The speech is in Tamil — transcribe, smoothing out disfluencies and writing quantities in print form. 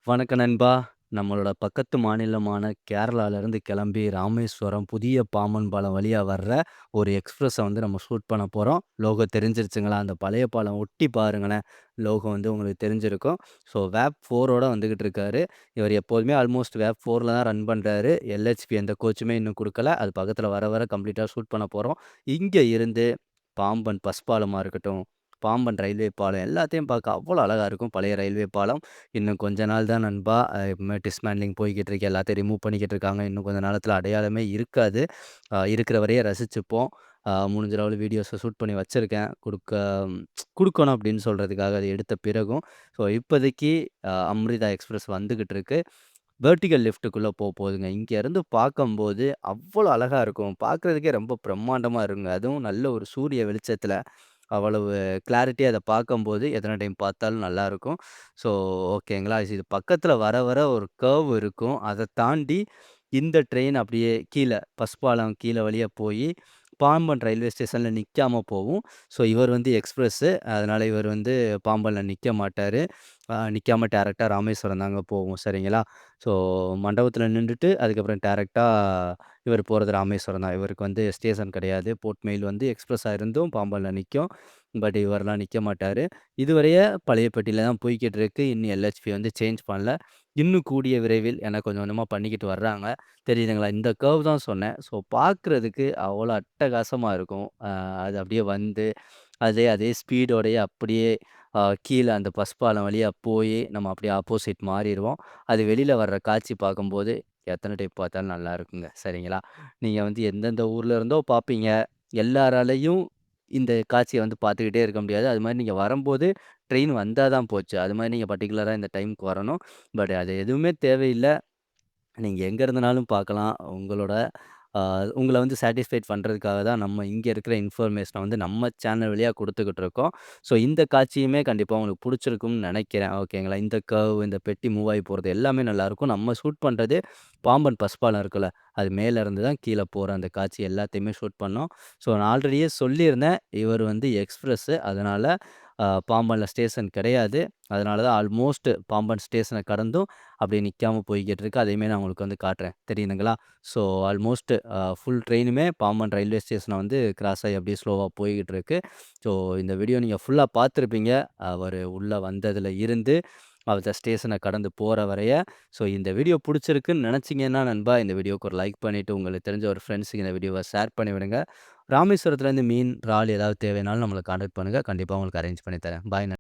வணக்கம் நண்பா. நம்மளோட பக்கத்து மாநிலமான கேரளாலருந்து கிளம்பி ராமேஸ்வரம் புதிய பாம்பன் பாலம் வழியா வர்ற ஒரு எக்ஸ்பிரஸ நம்ம ஷூட் பண்ண போறோம். லோகோ தெரிஞ்சிருச்சுங்களா? அந்த பழைய பாலம் ஒட்டி பாருங்களேன். லோகோ உங்களுக்கு தெரிஞ்சிருக்கும். ஸோ வேப் 4ஓட வந்துகிட்டு இருக்காரு. இவர் எப்போதுமே ஆல்மோஸ்ட் வேப் 4ல தான் ரன் பண்றாரு. எல்ஹெச்பி எந்த கோச்சுமே இன்னும் குடுக்கல. அது பக்கத்துல வர வர கம்ப்ளீட்டா ஷூட் பண்ண போறோம். இங்க இருந்து பாம்பன் பஸ் பாலமா இருக்கட்டும், பாம்பன் ரயில்வே பாலம் எல்லாத்தையும் பார்க்க அவ்வளோ அழகா இருக்கும். பழைய ரயில்வே பாலம். இன்னும் கொஞ்ச நாள் தான் நண்பா. எப்பவுமே டிஸ்மேண்ட்லிங் போய்க்கிட்டு இருக்கு. எல்லாத்தையும் ரிமூவ் பண்ணிக்கிட்டு இருக்காங்க. இன்னும் கொஞ்ச நாளத்தில அடையாளமே இருக்காது. இருக்கிற வரைய ரசிச்சுப்போம். முடிஞ்ச அளவு வீடியோஸ ஷூட் பண்ணி வச்சிருக்கேன். குடுக்கணும் அப்படின்னு சொல்றதுக்காக அத எடுத்த பிறகும். ஸோ இப்போதைக்கு அம்ரிதா எக்ஸ்பிரஸ் வந்துகிட்டு இருக்கு. வெர்டிகல் லிஃப்ட்டுக்குள்ள போகுதுங்க. இங்கேருந்து பார்க்கும்போது அவ்வளோ அழகா இருக்கும். பார்க்குறதுக்கே ரொம்ப பிரம்மாண்டமா இருக்குங்க. அதுவும் நல்ல ஒரு சூரிய வெளிச்சத்தில அவ்வளவு கிளாரிட்டியா அத பார்க்கும்போது எத்தன டைம் பார்த்தாலும் நல்லாருக்கும். ஸோ ஓகேங்களா. இது பக்கத்துல வர வர ஒரு கர்வ் இருக்கும். அத தாண்டி இந்த ட்ரெயின் அப்படியே கீழ பஸ் பாலம் கீழ வழியா போயி, பாம்பன் ரயில்வே ஸ்டேஷன்ல நிக்காம போவும். ஸோ இவர் எக்ஸ்பிரஸ்ஸு. அதனால இவர் பாம்பன்ல நிக்க மாட்டாரு. நிக்காம டைரக்ட்டா ராமேஸ்வரம் தாங்க போகும். சரிங்களா? ஸோ மண்டபத்துல நின்டுட்டு அதுக்கப்புறம் டைரக்ட்டா இவர் போறது ராமேஸ்வரம் தான். இவருக்கு ஸ்டேஷன் கிடையாது. போர்ட் மெயில் எக்ஸ்பிரஸ்ஸா இருந்தும் பாம்பன்ல நிக்கும். பட் இவர்லாம் நிக்க மாட்டாரு. இதுவரைய பழைய பெட்டியில தான் போய்க்கிட்டு இருக்கு. இன்னும் எல்ஹெச்பி சேஞ்ச் பண்ணல. இன்னும் கூடிய விரைவில் ஏன்னா கொஞ்சம் கொஞ்சமா பண்ணிக்கிட்டு வர்றாங்க. தெரியுதுங்களா? இந்த கர்வ் தான் சொன்னேன். ஸோ பார்க்குறதுக்கு அவ்வளோ அட்டகாசமா இருக்கும். அது அப்படியே அதே அதே ஸ்பீடோடயே அப்படியே கீழ அந்த பஸ் பாலம் வழியா போயி, நம்ம அப்படியே ஆப்போசிட் மாறிருவோம். அது வெளியில வர்ற காட்சி பார்க்கும்போது, எத்தன டைம் பார்த்தாலும் நல்லா இருக்குங்க. சரிங்களா? நீங்க எந்தெந்த ஊர்ல இருந்தோ பார்ப்பீங்க. எல்லாராலயும் இந்த காட்சிய பார்த்துக்கிட்டே இருக்க முடியாது. அது மாரி நீங்க வரும்போது, ட்ரெயின் வந்தா தான் போச்சு. அது மாரி நீங்க பர்ட்டிகுலரா இந்த டைம்க்கு வரணும். பட் அது எதுவுமே தேவையில்ல. நீங்க எங்க இருந்தனாலும் பார்க்கலாம். அ உங்கள சாட்டிஸ்ஃபைட் பண்றதுக்காக தான் நம்ம இங்க இருக்கிற இன்ஃபர்மேஷன நம்ம சேனல் வழியா குடுத்துக்கிட்டு இருக்கோம். ஸோ இந்த காட்சியுமே கண்டிப்பா உங்களுக்கு புடிச்சிருக்கும்னு நெனைக்கிறேன். ஓகேங்களா? இந்த கர்வ், இந்த பெட்டி மூவ் ஆகி போறது எல்லாமே நல்லாயிருக்கும். நம்ம ஷூட் பண்றது பாம்பன் பஸ் பாலம் இருக்குல்ல, அது மேல இருந்து தான் கீழ போற அந்த காட்சி எல்லாத்தையுமே ஷூட் பண்ணோம். ஸோ நான் ஆல்ரெடியே சொல்லியிருந்தேன். இவர் எக்ஸ்பிரஸ்ஸு. அதனால பாம்பன்ல ஸ்டேஷன் கிடையாது. அதனால தான் ஆல்மோஸ்ட் பாம்பன் ஸ்டேஷன கடந்தும் அப்படியே நிக்காம போய்க்கிட்டு இருக்கு. அதையுமே நான் உங்களுக்கு காட்டுறேன். தெரியுதுங்களா? ஸோ ஆல்மோஸ்ட் ஃபுல் ட்ரெயினுமே பாம்பன் ரயில்வே ஸ்டேஷன கிராஸ் ஆகி அப்படியே ஸ்லோவா போய்க்கிட்டு இருக்கு. ஸோ இந்த வீடியோ நீங்க ஃபுல்லா பார்த்துருப்பீங்க. அவரு உள்ள வந்ததுல இருந்து, அந்த ஸ்டேஷன கடந்து போற வரைய. ஸோ இந்த வீடியோ புடிச்சிருக்குன்னு நெனச்சீங்கன்னா நண்பா, இந்த வீடியோவுக்கு ஒரு லைக் பண்ணிட்டு, உங்களுக்கு தெரிஞ்ச ஒரு ஃப்ரெண்ட்ஸுக்கு இந்த வீடியோவ ஷேர் பண்ணி விடுங்க. ராமேஸ்வரத்துலேருந்து மீன், இறால் ஏதாவது தேவைனாலும் நம்மள கான்டாக்ட் பண்ணுங்க. கண்டிப்பா உங்களுக்கு அரேஞ்ச் பண்ணி தரேன். பாய்